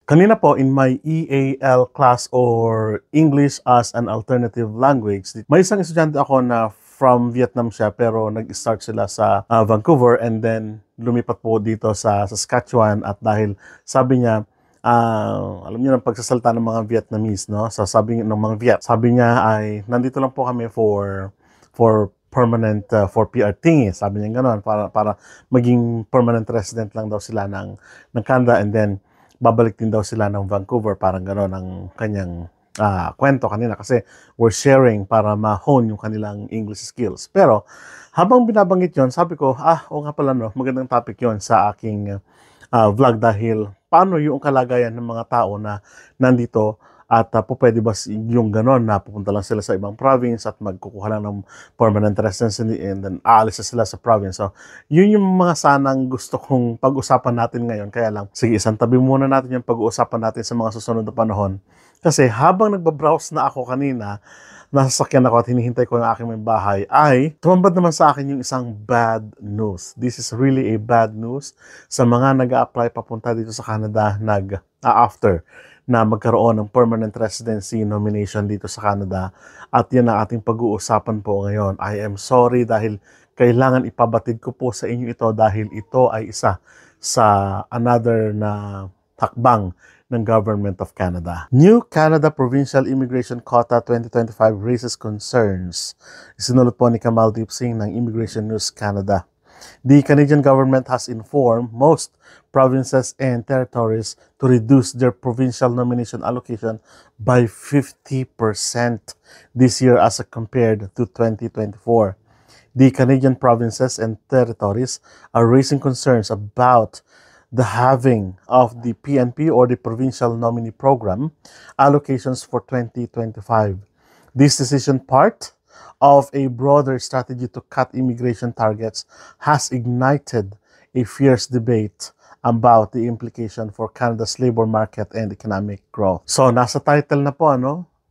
Kanina po in my EAL class or English as an Alternative Language, may isang estudyante ako na from Vietnam siya pero nag-start sila sa Vancouver and then lumipat po dito sa Saskatchewan at dahil sabi niya, alam niyo ng pagsasalita ng mga Vietnamese, no? So sabi ng mga Viet, sabi niya ay nandito lang po kami for permanent for PR thingy. Sabi niya gano'n para maging permanent resident lang daw sila ng Canada and then babalik din daw sila ng Vancouver, parang gano'n ang kanyang kwento kanina kasi we're sharing para ma-hone yung kanilang English skills. Pero habang binabanggit yon, sabi ko, oo nga pala no, magandang topic yon sa aking vlog dahil paano yung kalagayan ng mga tao na nandito at po pwede ba yung ganon na pupunta lang sila sa ibang province at magkukuha lang ng permanent residency and then aalis na sila sa province. So, yun yung mga sanang gusto kong pag-usapan natin ngayon. Kaya lang, sige, isang tabi muna natin yung pag-uusapan natin sa mga susunod na panahon. Kasi habang nagbabrowse na ako kanina, nasa sasakyan ako at hinihintay ko yung aking may bahay, ay tumambad naman sa akin yung isang bad news. This is really a bad news sa mga nag-a-apply papunta dito sa Canada after na magkaroon ng permanent residency nomination dito sa Canada. At yan ang ating pag-uusapan po ngayon. I am sorry dahil kailangan ipabatid ko po sa inyo ito dahil ito ay isa sa another na hakbang ng Government of Canada. New Canada Provincial Immigration Quota 2025 raises concerns. Isinulot po ni Kamaldeep Singh ng Immigration News Canada. The Canadian government has informed most provinces and territories to reduce their provincial nomination allocation by 50% this year as compared to 2024. The Canadian provinces and territories are raising concerns about the halving of the PNP or the Provincial Nominee Program allocations for 2025. This decision, part of a broader strategy to cut immigration targets, has ignited a fierce debate about the implication for Canada's labor market and economic growth. So, nasa title na po,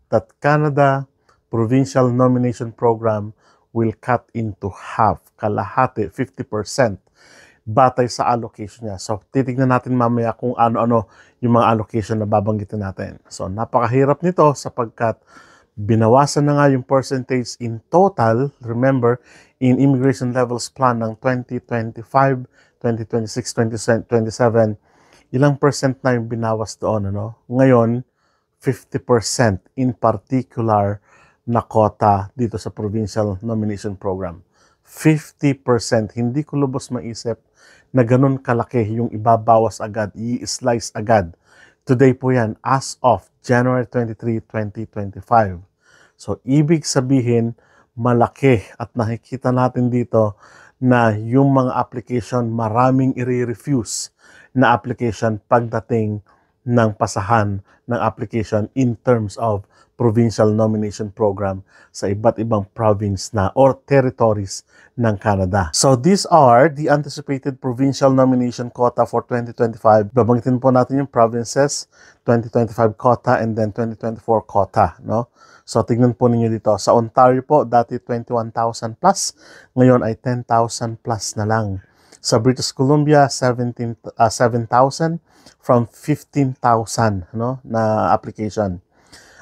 that Canada Provincial Nomination Program will cut into half, kalahati, 50%, batay sa allocation niya. So, titignan natin mamaya kung ano-ano yung mga allocation na babanggitin natin. So, napakahirap nito sapagkat binawasan na nga yung percentage in total. Remember, in Immigration Levels Plan ng 2025, 2026, 2027, ilang percent na yung binawas doon, Ngayon, 50% in particular na quota dito sa Provincial Nomination Program. 50%. Hindi ko lubos maisip na ganun kalaki yung ibabawas agad, i-slice agad. Today po yan, as of January 23, 2025. So, ibig sabihin, malaki at nakikita natin dito na yung mga application, maraming i-refuse na application pagdating ng pasahan ng application in terms of provincial nomination program sa iba't ibang province na or territories ng Canada. So these are the anticipated provincial nomination quota for 2025. Babanggitin po natin yung provinces, 2025 quota and then 2024 quota, So tignan po ninyo dito. Sa Ontario po, dati 21,000 plus, ngayon ay 10,000 plus na lang. Sa British Columbia, 7,000 from 15,000 na application.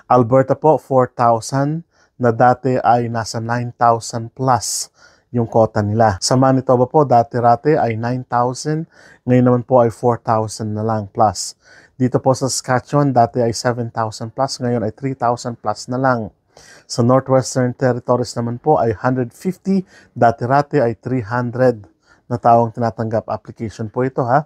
Alberta po, 4,000 na dati ay nasa 9,000 plus yung quota nila. Sa Manitoba po, dati-rate ay 9,000, ngayon naman po ay 4,000 na lang plus. Dito po sa Saskatchewan, dati ay 7,000 plus, ngayon ay 3,000 plus na lang. Sa Northwestern Territories naman po ay 150, dati-rate ay 300 na taong tinatanggap application po ito ha.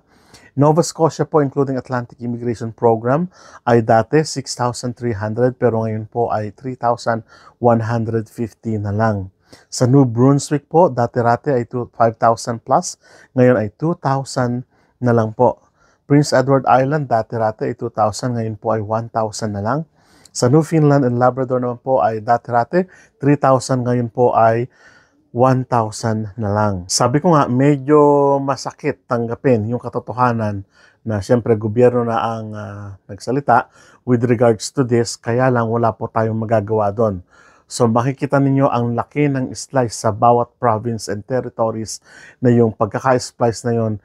Nova Scotia po, including Atlantic Immigration Program, ay dati 6,300 pero ngayon po ay 3,150 na lang. Sa New Brunswick po, dati-rate ay 5,000 plus, ngayon ay 2,000 na lang po. Prince Edward Island, dati-rate ay 2,000, ngayon po ay 1,000 na lang. Sa Newfoundland and Labrador naman po ay dati-rate 3,000, ngayon po ay 1,000 na lang. Sabi ko nga, medyo masakit tanggapin yung katotohanan na siyempre gobyerno na ang nagsalita with regards to this, kaya lang wala po tayong magagawa doon. So makikita ninyo ang laki ng slice sa bawat province and territories na yung pagkaka-splice na yun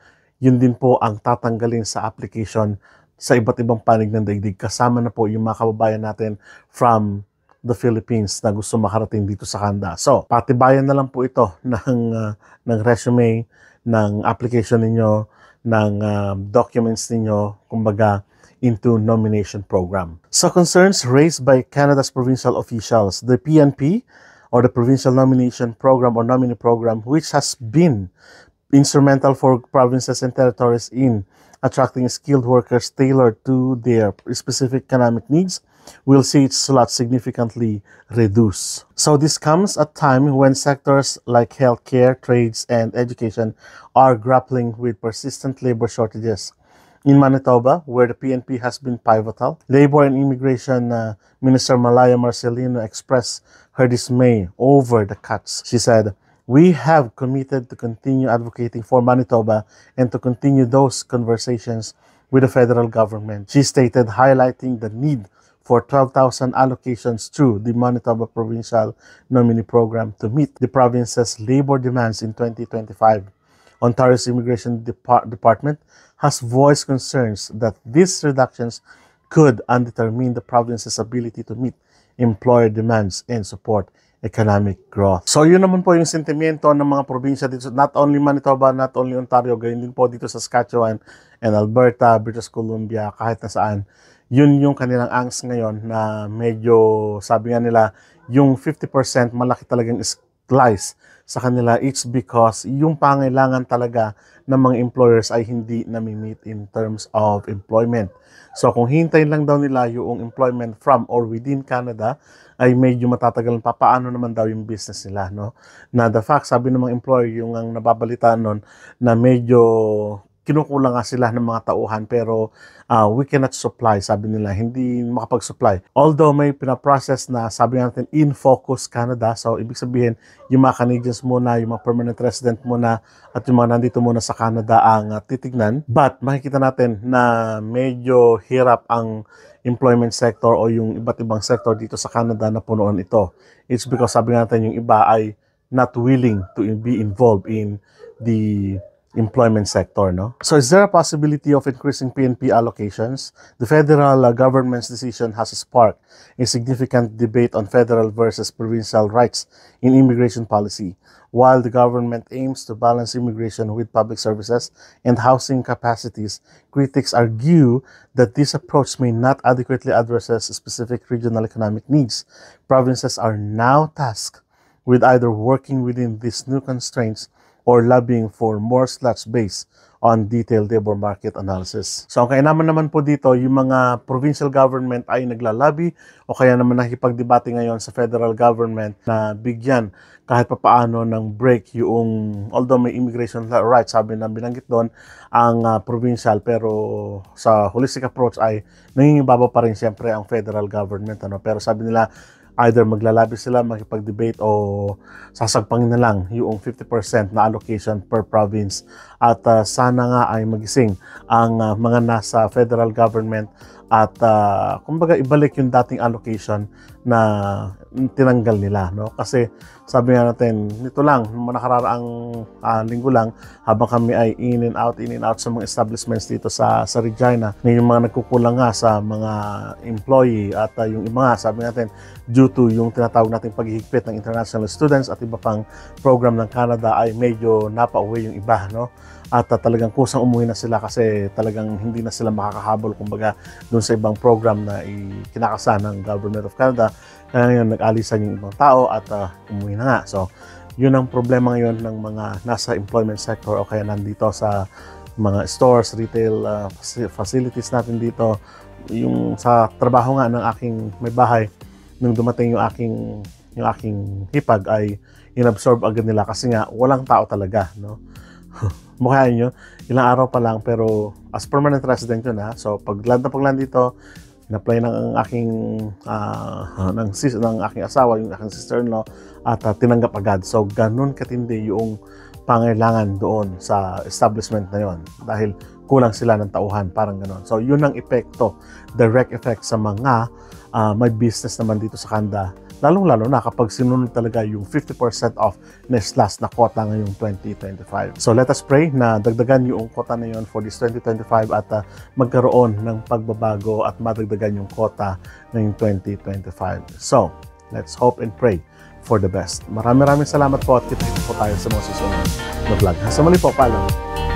din po ang tatanggalin sa application sa iba't ibang panig ng daigdig. Kasama na po yung mga kababayan natin from the Philippines na gusto makarating dito sa Canada. So, patibayan na lang po ito ng resume, ng application ninyo, ng documents ninyo, kumbaga, into nomination program. So, concerns raised by Canada's provincial officials, the PNP, or the Provincial Nomination Program or Nominee Program, which has been instrumental for provinces and territories in attracting skilled workers tailored to their specific economic needs, will see its slot significantly reduced. So this comes at a time when sectors like healthcare, trades, and education are grappling with persistent labor shortages. In Manitoba, where the PNP has been pivotal, Labor and Immigration Minister Malaya Marcelino expressed her dismay over the cuts. She said, "We have committed to continue advocating for Manitoba and to continue those conversations with the federal government," she stated, highlighting the need for 12,000 allocations through the Manitoba Provincial Nominee Program to meet the province's labor demands in 2025. Ontario's Immigration Department has voiced concerns that these reductions could undermine the province's ability to meet employer demands and support economic growth. So yun naman po yung sentimiento ng mga probinsya dito, not only Manitoba, not only Ontario, gayon din po dito sa Saskatchewan and Alberta, British Columbia, kahit na saan. Yun yung kanilang angst ngayon na medyo, sabi nga nila, yung 50% malaki talagang slice sa kanila. It's because yung pangailangan talaga ng mga employers ay hindi nami-meet in terms of employment. So kung hintayin lang daw nila yung employment from or within Canada, ay medyo matatagal pa. Paano naman daw yung business nila, no? Na the fact, sabi ng mga employer, yung ang nababalitaan nun, na medyo kinukulang nga sila ng mga tauhan, pero we cannot supply, sabi nila, hindi makapag-supply. Although may pinaprocess na, sabi natin, in Focus Canada, so ibig sabihin, yung mga Canadians muna, yung mga permanent resident muna, at yung mga nandito muna sa Canada ang titignan. But makikita natin na medyo hirap ang employment sector o yung iba't ibang sector dito sa Canada na punuan ito. It's because, sabi natin, yung iba ay not willing to be involved in the employment sector, no? So is there a possibility of increasing PNP allocations? The federal government's decision has sparked a significant debate on federal versus provincial rights in immigration policy. While the government aims to balance immigration with public services and housing capacities, critics argue that this approach may not adequately address specific regional economic needs. Provinces are now tasked with either working within these new constraints or lobbying for more slots based on detailed labor market analysis. So ang kainaman naman po dito, yung mga provincial government ay naglalabi o kaya naman nakikipagdebate ngayon sa federal government na bigyan kahit papaano ng break yung, although may immigration rights, sabi na binanggit doon, ang provincial, pero sa holistic approach ay nangingibabaw pa rin siyempre ang federal government. Pero sabi nila, either maglalabi sila, makipag-debate o sasagpangin na lang yung 50% na allocation per province. At sana nga ay magising ang mga nasa federal government at kumbaga ibalik yung dating allocation na tinanggal nila, no? Kasi sabi nga natin, nito lang, nakararaang linggo lang, habang kami ay in and out sa mga establishments dito sa Regina, na yung mga nagkukulang nga sa mga employee at yung iba nga, sabi natin, due to yung tinatawag nating paghihigpit ng international students at iba pang program ng Canada ay medyo napauwi yung iba, no? At talagang kusang umuwi na sila kasi talagang hindi na sila makakahabol kumbaga dun sa ibang program na kinakasa ng Government of Canada. Kaya ngayon nag-alisan yung ibang tao at umuwi na nga. So yun ang problema ngayon ng mga nasa employment sector o kaya nandito sa mga stores, retail facilities natin dito. Yung sa trabaho nga ng aking may bahay, nung dumating yung aking hipag ay inabsorb agad nila kasi nga walang tao talaga, no? Mukhaan nyo, ilang araw pa lang pero as permanent resident yun, ha. So pagland dito, in-apply ng aking ng aking asawa, yung aking sister-in-law, at tinanggap agad. So ganun katindi yung pangailangan doon sa establishment na yon dahil kulang sila ng tauhan, parang gano'n. So, yun ang epekto, direct effect sa mga may business naman dito sa Canada, lalong-lalo na kapag sinunod talaga yung 50% off na slash na quota ngayong 2025. So, let us pray na dagdagan yung quota na yun for this 2025 at magkaroon ng pagbabago at madagdagan yung quota ngayong 2025. So, let's hope and pray for the best. Maraming salamat po at kita po tayo sa mga susunod na vlog. Sa muli po, paalam.